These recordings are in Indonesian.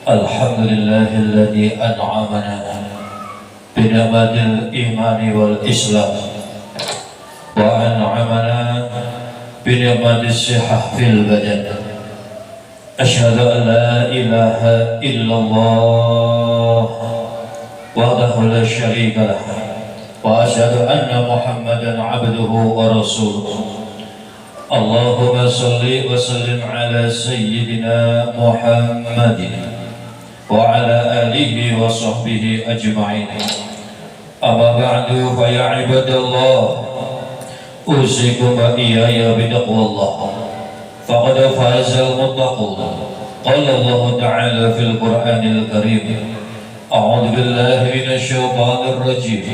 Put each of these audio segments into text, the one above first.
Alhamdulillah alladzi an'amana binamatil imani wal islam wa an'amana binamatis sihah fil badan. Asyhadu an la ilaha illallah wahdahu la syarika lah wa asyhadu anna Muhammadan abduhu wa rasuluh. Allahumma salli wa sallim ala sayyidina Muhammadin wa ala alihi wa sahbihi ajma'in. Amma ba'du fa ya ibadallah, usikum wa iyaya bitaqwallah, faqad fazal muttaqun. Qala Allah ta'ala fil Qur'anil Karim, a'udzu billahi minasy syaithanir rajim.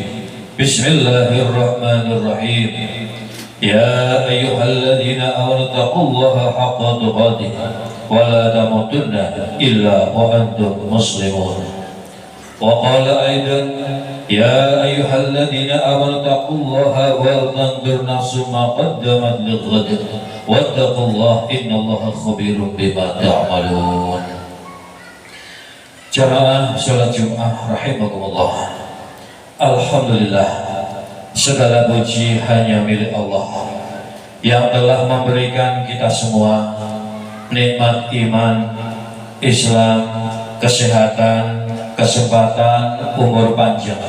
Bismillahirrahmanirrahim. Ya ayyuhalladzina amanu taqullaha haqqa tuqatih wa la tamutunna illa wa antum muslimun. Wa qala aidan ya ayyuhalladzina amanu taqullaha wal tanzur nafsum ma qaddamat lighad wattaqullaha innallaha khabirun bima ta'malun. Jamaah salat Jumat rahimakumullah. Alhamdulillah, segala puji hanya milik Allah yang telah memberikan kita semua nikmat iman, Islam, kesehatan, kesempatan, umur panjang,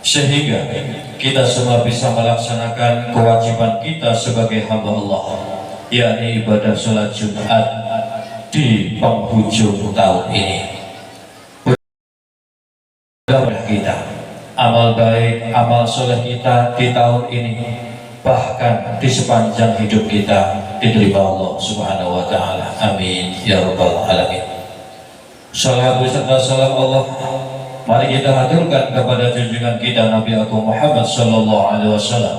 sehingga kita semua bisa melaksanakan kewajiban kita sebagai hamba Allah, yakni ibadah sholat Jumat di penghujung tahun ini. Mudah-mudahan kita, amal baik, amal soleh kita di tahun ini, bahkan di sepanjang hidup kita, diterima Allah Subhanahu wa ta'ala. Amin ya rabbal alamin. Salawat beserta salam Allah mari kita haturkan kepada junjungan kita Nabi Agung Muhammad sallallahu alaihi wasallam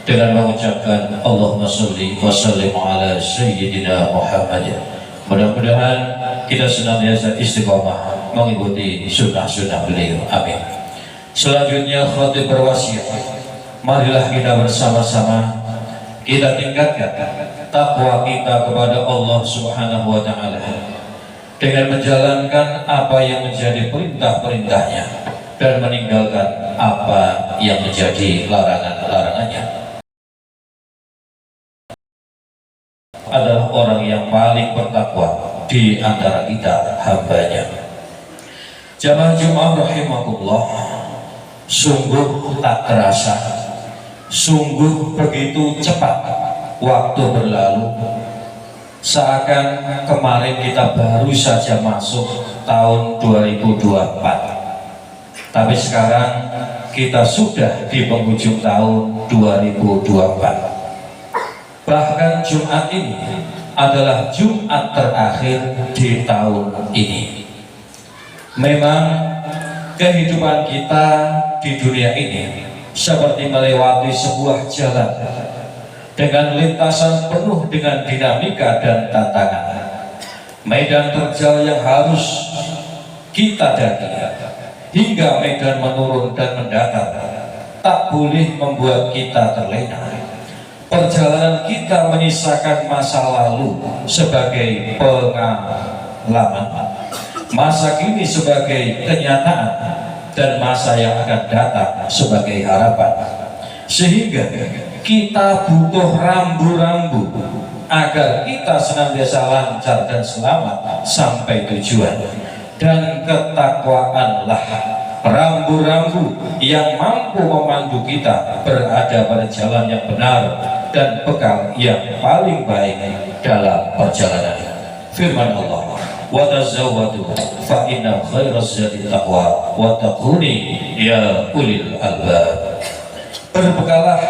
dengan mengucapkan Allahumma sholli wa sallim ala sayyidina Muhammad. Mudah-mudahan kita senantiasa istiqomah mengikuti sunnah-sunnah beliau. Amin. Selanjutnya khatib berwasiat, marilah kita bersama-sama kita tingkatkan takwa kita kepada Allah Subhanahu wa ta'ala dengan menjalankan apa yang menjadi perintah-perintahnya dan meninggalkan apa yang menjadi larangan-larangannya. Adalah orang yang paling bertakwa di antara kita hambanya. Jamaah Jumat rahimakumullah, sungguh tak terasa, sungguh begitu cepat waktu berlalu, seakan kemarin kita baru saja masuk tahun 2024, tapi sekarang kita sudah di penghujung tahun 2024. Bahkan Jumat ini adalah Jumat terakhir di tahun ini. Memang kehidupan kita di dunia ini seperti melewati sebuah jalan dengan lintasan penuh dengan dinamika dan tantangan, medan terjal yang harus kita daki hingga medan menurun dan mendatar tak boleh membuat kita terlena. Perjalanan kita menyisakan masa lalu sebagai pengalaman, masa kini sebagai kenyataan, dan masa yang akan datang sebagai harapan. Sehingga kita butuh rambu-rambu agar kita senantiasa lancar dan selamat sampai tujuan. Dan ketakwaanlah rambu-rambu yang mampu memandu kita berada pada jalan yang benar dan bekal yang paling baik dalam perjalanan. firman Allah, wa tazawwadu fa inna khairaz zadi taqwa wa taquni ya ulil albab. Berbekalah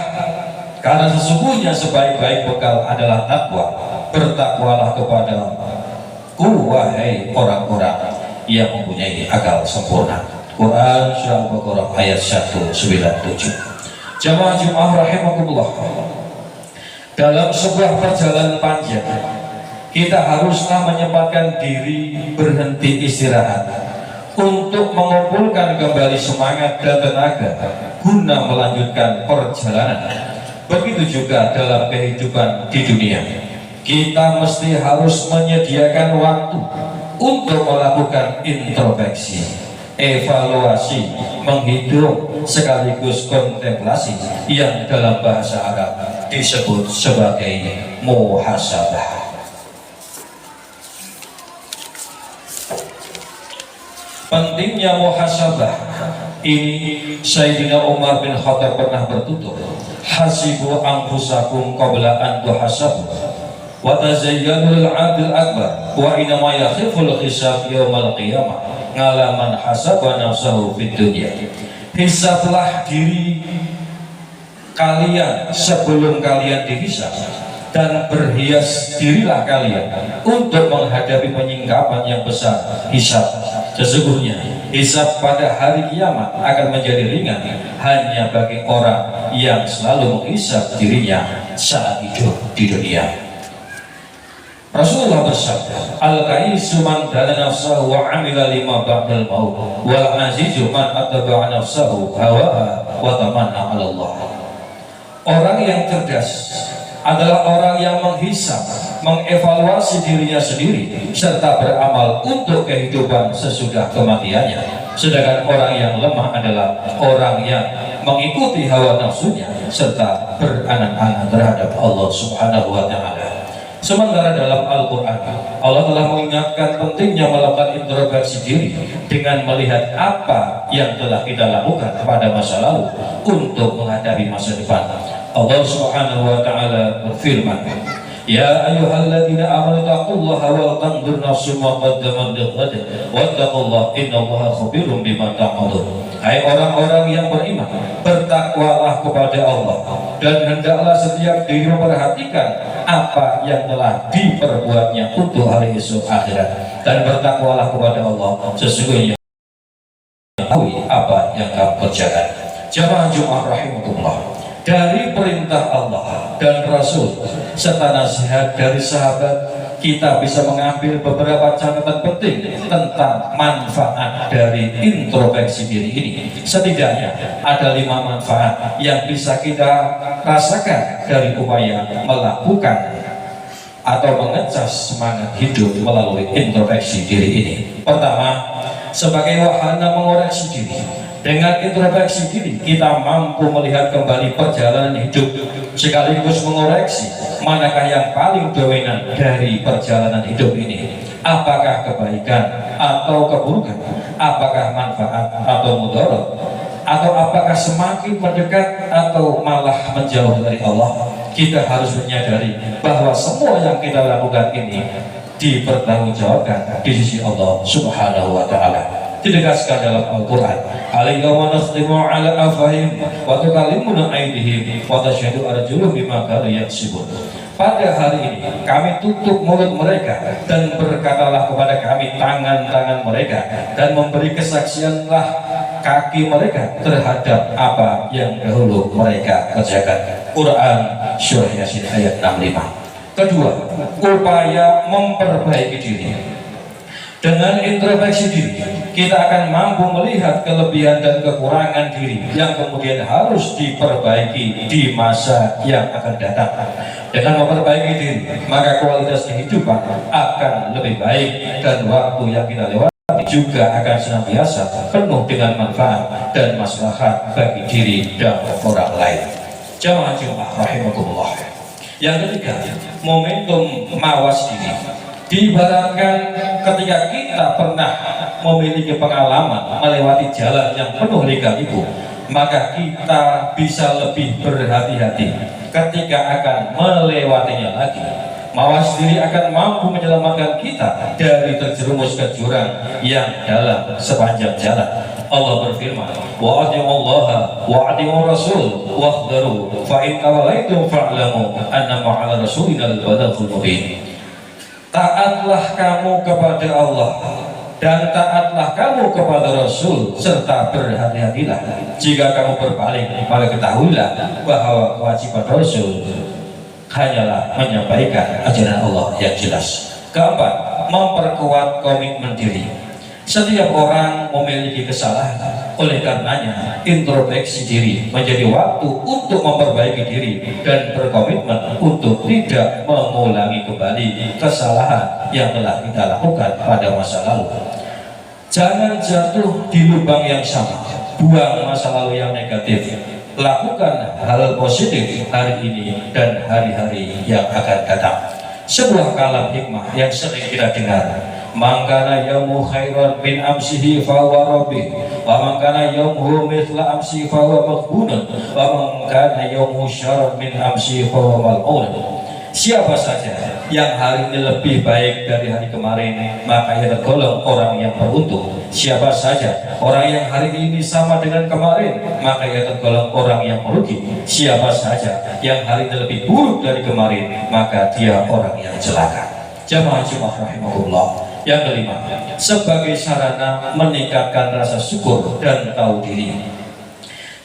karena sesungguhnya sebaik-baik bekal adalah takwa. Bertakwalah kepada wahai orang-orang yang mempunyai akal sempurna. Quran Surah Al-Baqarah ayat 197. Jamaah Jumat rahimakumullah, dalam sebuah perjalanan panjang kita haruslah menyempatkan diri berhenti istirahat untuk mengumpulkan kembali semangat dan tenaga guna melanjutkan perjalanan. Begitu juga dalam kehidupan di dunia, kita mesti harus menyediakan waktu untuk melakukan introspeksi, evaluasi, menghitung sekaligus kontemplasi yang dalam bahasa Arab disebut sebagai muhasabah. Pentingnya muhasabah ini Sayyidina Umar bin Khattab pernah bertutur, hasibu anfusakum qabla an tuhasabu wa tazayyanu lil 'adl akbar wa inna ma yakhiful hisab yaumal qiyamah ngalaman hasaba nafsahu fid dunya. Hisablah diri kalian sebelum kalian dihisab, dan berhias dirilah kalian untuk menghadapi penyingkapan yang besar hisab. Sesungguhnya hisab pada hari kiamat akan menjadi ringan hanya bagi orang yang selalu menghisab dirinya saat hidup di dunia. Rasulullah bersabda, al-kaisu man dana nafsahu wa amila lima ba'dal maut wal azizu man attaba'a nafsahu hawaha wa tamanna 'ala Allah. Orang yang cerdas adalah orang yang menghisab, mengevaluasi dirinya sendiri serta beramal untuk kehidupan sesudah kematiannya. Sedangkan orang yang lemah adalah orang yang mengikuti hawa nafsunya serta berangan-angan terhadap Allah Subhanahu wa Ta'ala. Sementara dalam Al-Quran, Allah telah mengingatkan pentingnya melakukan introspeksi diri dengan melihat apa yang telah kita lakukan pada masa lalu untuk menghadapi masa depan. Allah Subhanahu wa Ta'ala berfirman, ya ayyuhalladzina amanu taqullaha wal tanzur nafsum ma qaddamat lighadin wattaqullaha innallaha khabirum bima ta'malun. Hai orang-orang yang beriman, bertakwalah kepada Allah dan hendaklah setiap diri memperhatikan apa yang telah diperbuatnya untuk hari esok akhirat, dan bertakwalah kepada Allah, sesungguhnya tahu apa yang kamu kerjakan. Jamaah Jumat rahimakumullah, dari perintah Allah dan Rasul serta nasihat dari sahabat, kita bisa mengambil beberapa catatan penting tentang manfaat dari introspeksi diri ini. Setidaknya ada 5 manfaat yang bisa kita rasakan dari upaya melakukan atau mengecas semangat hidup melalui introspeksi diri ini. Pertama, sebagai wahana mengoreksi diri. Dengan introspeksi diri, kita mampu melihat kembali perjalanan hidup sekaligus mengoreksi manakah yang paling dominan dari perjalanan hidup ini. Apakah kebaikan atau keburukan? Apakah manfaat atau mudarat? Atau apakah semakin mendekat atau malah menjauh dari Allah? Kita harus menyadari bahwa semua yang kita lakukan ini dipertanggungjawabkan di sisi Allah Subhanahu wa Ta'ala. Ditegaskan dalam Al-Quran, al-yawma nakhtimu ala afwahihim wa tukallimuna aydihim wa tashhadu arjuluhum bima kanu yaksibun. Pada hari ini kami tutup mulut mereka dan berkatalah kepada kami tangan-tangan mereka, dan memberi kesaksianlah kaki mereka terhadap apa yang dahulu mereka kerjakan. Quran Surah Yasin ayat 65. Kedua, upaya memperbaiki diri. Dengan introspeksi diri, kita akan mampu melihat kelebihan dan kekurangan diri yang kemudian harus diperbaiki di masa yang akan datang. Dengan memperbaiki diri, maka kualitas kehidupan akan lebih baik, dan waktu yang kita lewati juga akan senantiasa penuh dengan manfaat dan maslahat bagi diri dan orang lain. Jamaah Jumat rahimakumullah. Yang ketiga, momentum mawas diri. Diibaratkan ketika kita pernah memiliki pengalaman melewati jalan yang penuh lika-liku, maka kita bisa lebih berhati-hati ketika akan melewatinya lagi. Mawas diri akan mampu menyelamatkan kita dari terjerumus ke jurang yang dalam sepanjang jalan. Allah berfirman, wa ati'u Allah wa ati'u Rasul wahdharu fa in tawallaitum fa'lamu annama 'ala rasulina al-balaghul mubin. Taatlah kamu kepada Allah dan taatlah kamu kepada Rasul serta berhati-hatilah jika kamu berpaling, maka ketahuilah bahwa kewajiban Rasul hanyalah menyampaikan ajaran Allah yang jelas. Keempat, memperkuat komitmen diri. Setiap orang memiliki kesalahan, oleh karenanya introspeksi diri menjadi waktu untuk memperbaiki diri dan berkomitmen untuk tidak mengulangi kembali kesalahan yang telah kita lakukan pada masa lalu. Jangan jatuh di lubang yang sama, buang masa lalu yang negatif, lakukan hal positif hari ini dan hari-hari yang akan datang. Sebuah kalam hikmah yang sering kita dengar, mangkana yaumu khairan min amsihi fahuwa rabbih wa mangkana yaumuhu mithla amsihi fahuwa maghbunun wa mangkana yaumuhu syarran min amsihi fahuwa mal'un. Siapa saja yang hari ini lebih baik dari hari kemarin, maka ia tergolong orang yang beruntung. Siapa saja orang yang hari ini sama dengan kemarin, maka ia tergolong orang yang merugi. Siapa saja yang hari ini lebih buruk dari kemarin, maka dia orang yang celaka. Jamaah Jumat rahimahullah. Yang kelima, sebagai sarana meningkatkan rasa syukur dan tahu diri.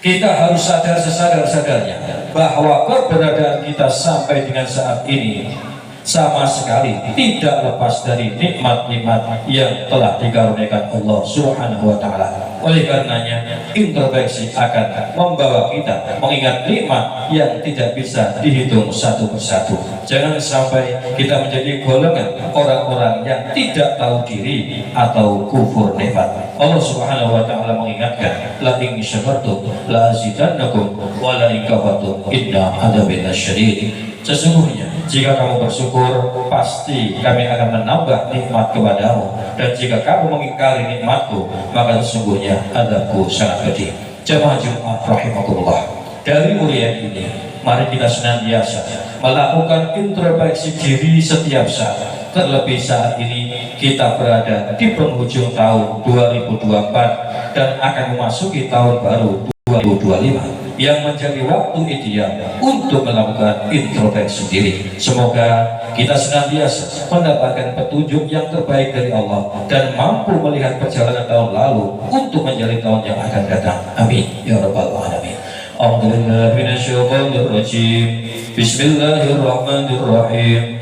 Kita harus sadar sesadar-sadarnya bahwa keberadaan kita sampai dengan saat ini sama sekali tidak lepas dari nikmat-nikmat yang telah dikaruniakan Allah Subhanahu wa Ta'ala. Oleh karenanya, introspeksi akan membawa kita mengingat nikmat yang tidak bisa dihitung satu persatu. Jangan sampai kita menjadi golongan orang-orang yang tidak tahu diri atau kufur nikmat. Allah Subhanahu wa Ta'ala mengingatkan, la in syakartum la azidannakum wa la in kafartum inna adzabi lasyadid. Sesungguhnya jika kamu bersyukur, pasti kami akan menambah nikmat kepadamu, dan jika kamu mengingkari nikmatku, maka sesungguhnya azabku sangat pedih. Jamaah Jumat rahimakumullah. Dari mulia ini, mari kita senantiasa melakukan introspeksi diri setiap saat. Terlebih saat ini kita berada di penghujung tahun 2024 dan akan memasuki tahun baru 2025 yang menjadi waktu ideal untuk melakukan introspeksi diri. Semoga kita senantiasa mendapatkan petunjuk yang terbaik dari Allah dan mampu melihat perjalanan tahun lalu untuk menjadi tahun yang akan datang. Amin ya rabbal alamin. A'udzubillahi minasyaitonir rajim. Bismillahirrahmanirrahim.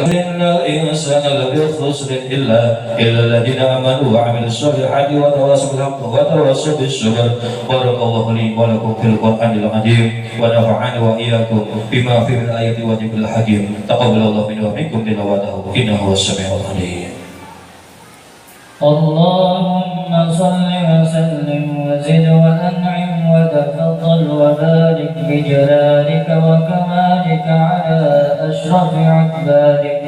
Innal insana lafi khusrin illa alladziina aamanu wa 'amilus shalihaati wa tawassaw bil haqqi wa tawassaw bis sabr. Barakallahu li wa lakum fil Qur'anil 'azim wa nafa'ani wa iyyakum bima fihi min ayati wa dhikril hakim. Taqabbalallahu minna wa minkum tilawatahu innahu was-sami'ul 'alim. Allahumma salli wa sallim wa zid wa an'im wa tafaddal wa barik bi jalalika wa kamalika ala ashrafil 'ibadi.